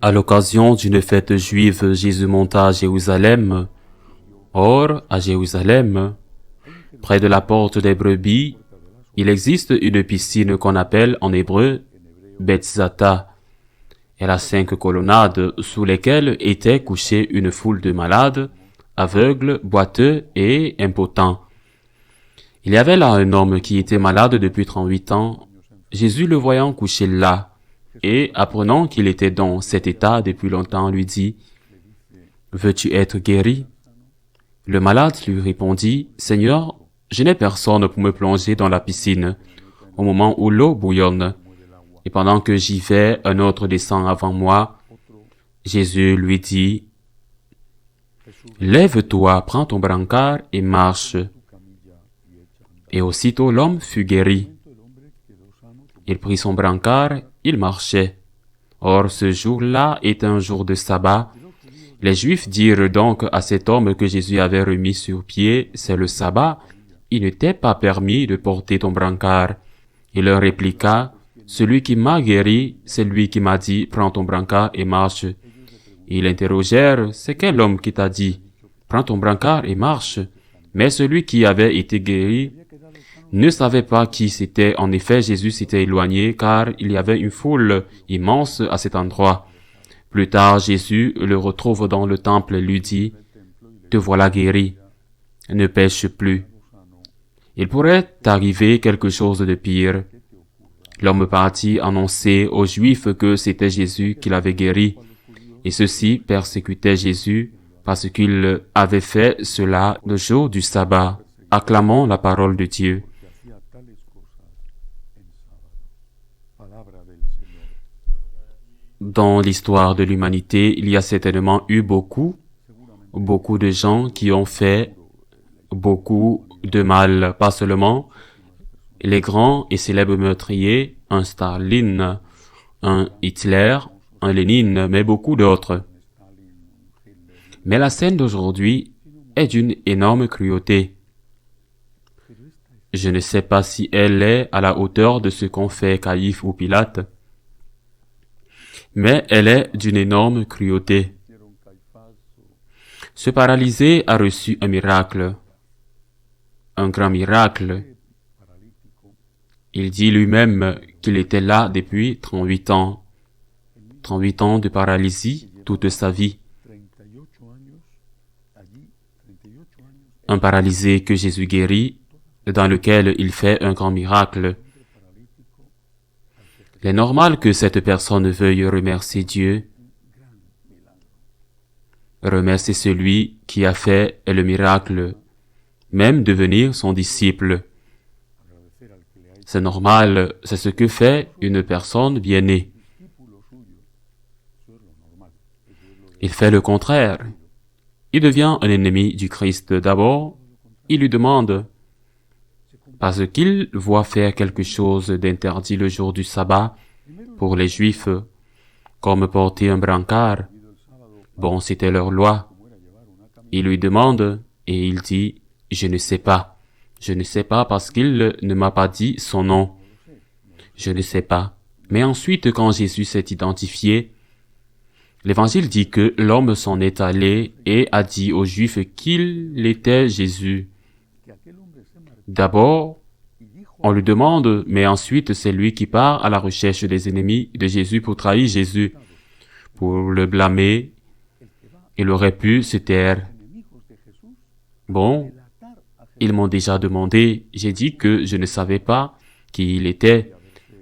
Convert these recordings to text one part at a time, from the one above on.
À l'occasion d'une fête juive, Jésus monta à Jérusalem. Or, à Jérusalem, près de la porte des brebis, il existe une piscine qu'on appelle en hébreu Bethzatha. Elle a 5 colonnades sous lesquelles était couchée une foule de malades, aveugles, boiteux et impotents. Il y avait là un homme qui était malade depuis 38 ans. Jésus, le voyant couché là, et apprenant qu'il était dans cet état depuis longtemps, lui dit, « Veux-tu être guéri ?» Le malade lui répondit, « Seigneur, je n'ai personne pour me plonger dans la piscine au moment où l'eau bouillonne. Et pendant que j'y vais, un autre descend avant moi. » Jésus lui dit, « Lève-toi, prends ton brancard et marche. » Et aussitôt l'homme fut guéri. Il prit son brancard, il marchait. Or, ce jour-là est un jour de sabbat. Les Juifs dirent donc à cet homme que Jésus avait remis sur pied, « C'est le sabbat, il ne t'est pas permis de porter ton brancard. » Il leur répliqua, « Celui qui m'a guéri, c'est lui qui m'a dit, prends ton brancard et marche. » Ils l'interrogèrent, « C'est quel homme qui t'a dit, prends ton brancard et marche ?» Mais celui qui avait été guéri ne savait pas qui c'était. En effet, Jésus s'était éloigné, car il y avait une foule immense à cet endroit. Plus tard, Jésus le retrouve dans le temple et lui dit, « Te voilà guéri, ne pêche plus. » Il pourrait arriver quelque chose de pire. L'homme partit annoncer aux Juifs que c'était Jésus qui l'avait guéri, et ceux-ci persécutaient Jésus parce qu'il avait fait cela le jour du sabbat. Acclamons la parole de Dieu. Dans l'histoire de l'humanité, il y a certainement eu beaucoup de gens qui ont fait beaucoup de mal, pas seulement les grands et célèbres meurtriers, un Staline, un Hitler, un Lénine, mais beaucoup d'autres. Mais la scène d'aujourd'hui est d'une énorme cruauté. Je ne sais pas si elle est à la hauteur de ce qu'ont fait Caïphe ou Pilate, mais elle est d'une énorme cruauté. Ce paralysé a reçu un miracle, un grand miracle. Il dit lui-même qu'il était là depuis 38 ans. 38 ans de paralysie, toute sa vie. Un paralysé que Jésus guérit, dans lequel il fait un grand miracle. Il est normal que cette personne veuille remercier Dieu, remercier celui qui a fait le miracle, même devenir son disciple. C'est normal, c'est ce que fait une personne bien née. Il fait le contraire. Il devient un ennemi du Christ. D'abord, il lui demande, parce qu'il voit faire quelque chose d'interdit le jour du sabbat pour les Juifs, comme porter un brancard. Bon, c'était leur loi. Il lui demande, et il dit, « Je ne sais pas. Je ne sais pas parce qu'il ne m'a pas dit son nom. Je ne sais pas. » Mais ensuite, quand Jésus s'est identifié, l'Évangile dit que l'homme s'en est allé et a dit aux Juifs qu'il était Jésus. D'abord, on lui demande, mais ensuite c'est lui qui part à la recherche des ennemis de Jésus pour trahir Jésus, pour le blâmer. Il aurait pu se taire. Bon, ils m'ont déjà demandé, j'ai dit que je ne savais pas qui il était,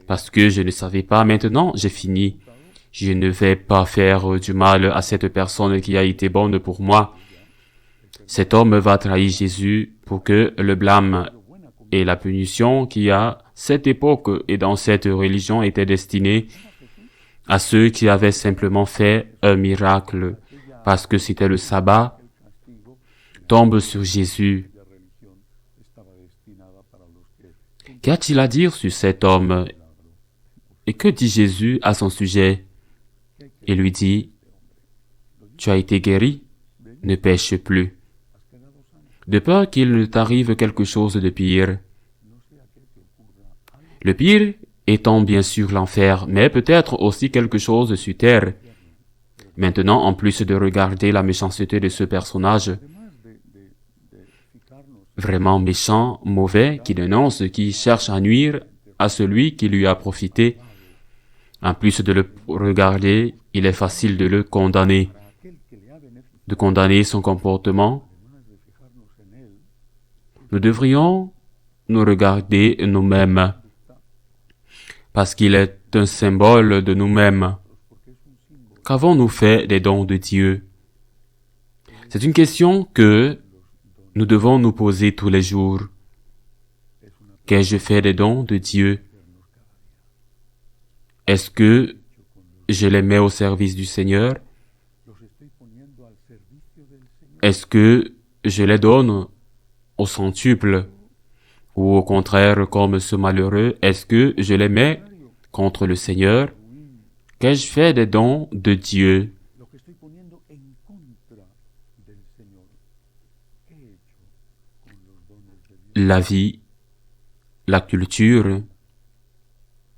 parce que je ne savais pas. Maintenant, j'ai fini. Je ne vais pas faire du mal à cette personne qui a été bonne pour moi. Cet homme va trahir Jésus pour que le blâme et la punition qui à cette époque et dans cette religion était destinée à ceux qui avaient simplement fait un miracle parce que c'était le sabbat, tombe sur Jésus. Qu'a-t-il à dire sur cet homme? Et que dit Jésus à son sujet? Il lui dit, « Tu as été guéri, ne pêche plus. » De peur qu'il ne t'arrive quelque chose de pire. Le pire étant bien sûr l'enfer, mais peut-être aussi quelque chose sur terre. Maintenant, en plus de regarder la méchanceté de ce personnage, vraiment méchant, mauvais, qui dénonce, qui cherche à nuire à celui qui lui a profité, en plus de le regarder, il est facile de le condamner, de condamner son comportement. Nous devrions nous regarder nous-mêmes, parce qu'il est un symbole de nous-mêmes. Qu'avons-nous fait des dons de Dieu? C'est une question que nous devons nous poser tous les jours. Qu'ai-je fait des dons de Dieu? Est-ce que je les mets au service du Seigneur? Est-ce que je les donne au centuple? Ou au contraire, comme ce malheureux, est-ce que je les mets contre le Seigneur? Qu'ai-je fait des dons de Dieu? La vie, la culture,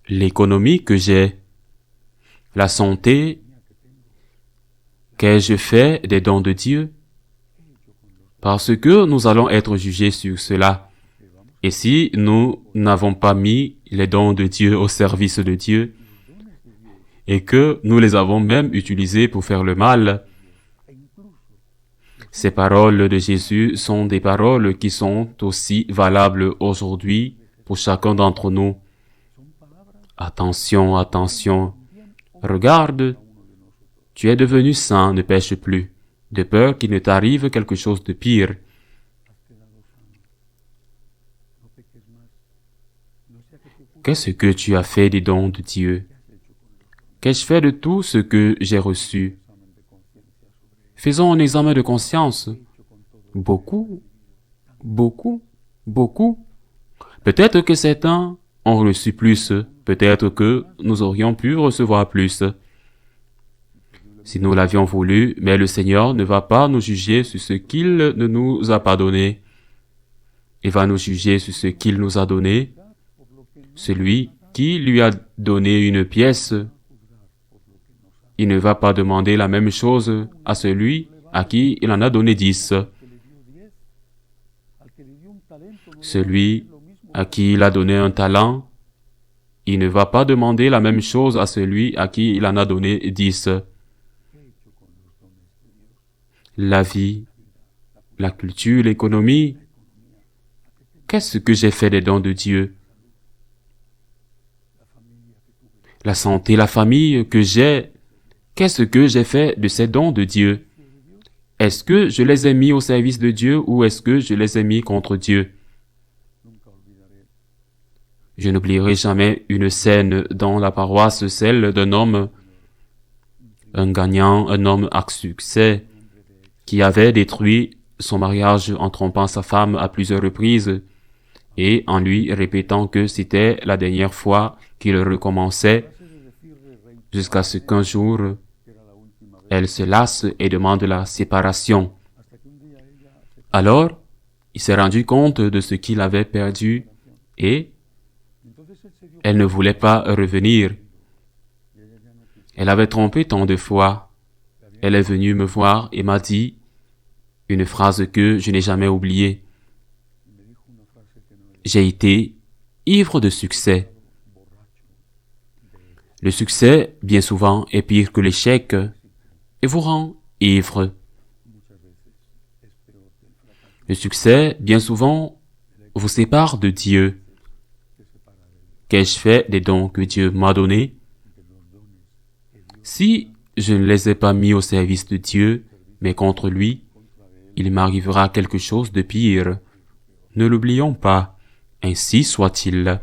l'économie que j'ai, la santé, qu'ai-je fait des dons de Dieu? Parce que nous allons être jugés sur cela. Et si nous n'avons pas mis les dons de Dieu au service de Dieu, et que nous les avons même utilisés pour faire le mal, ces paroles de Jésus sont des paroles qui sont aussi valables aujourd'hui pour chacun d'entre nous. Attention, attention. Regarde, tu es devenu saint, ne pêche plus, de peur qu'il ne t'arrive quelque chose de pire. Qu'est-ce que tu as fait des dons de Dieu? Qu'ai-je fait de tout ce que j'ai reçu? Faisons un examen de conscience. Beaucoup, beaucoup, beaucoup. Peut-être que certains ont reçu plus, peut-être que nous aurions pu recevoir plus. Si nous l'avions voulu, mais le Seigneur ne va pas nous juger sur ce qu'il ne nous a pas donné. Il va nous juger sur ce qu'il nous a donné. Celui qui lui a donné une pièce, il ne va pas demander la même chose à celui à qui il en a donné 10. Celui à qui il a donné un talent, il ne va pas demander la même chose à celui à qui il en a donné 10. La vie, la culture, l'économie, qu'est-ce que j'ai fait des dons de Dieu? La santé, la famille que j'ai, qu'est-ce que j'ai fait de ces dons de Dieu? Est-ce que je les ai mis au service de Dieu ou est-ce que je les ai mis contre Dieu? Je n'oublierai jamais une scène dans la paroisse, celle d'un homme, un gagnant, un homme à succès, qui avait détruit son mariage en trompant sa femme à plusieurs reprises et en lui répétant que c'était la dernière fois qu'il recommençait, jusqu'à ce qu'un jour, elle se lasse et demande la séparation. Alors, il s'est rendu compte de ce qu'il avait perdu et elle ne voulait pas revenir. Elle avait trompé tant de fois. Elle est venue me voir et m'a dit une phrase que je n'ai jamais oubliée. J'ai été ivre de succès. Le succès, bien souvent, est pire que l'échec et vous rend ivre. Le succès, bien souvent, vous sépare de Dieu. Qu'ai-je fait des dons que Dieu m'a donnés? Si je ne les ai pas mis au service de Dieu, mais contre lui, il m'arrivera quelque chose de pire. Ne l'oublions pas, ainsi soit-il.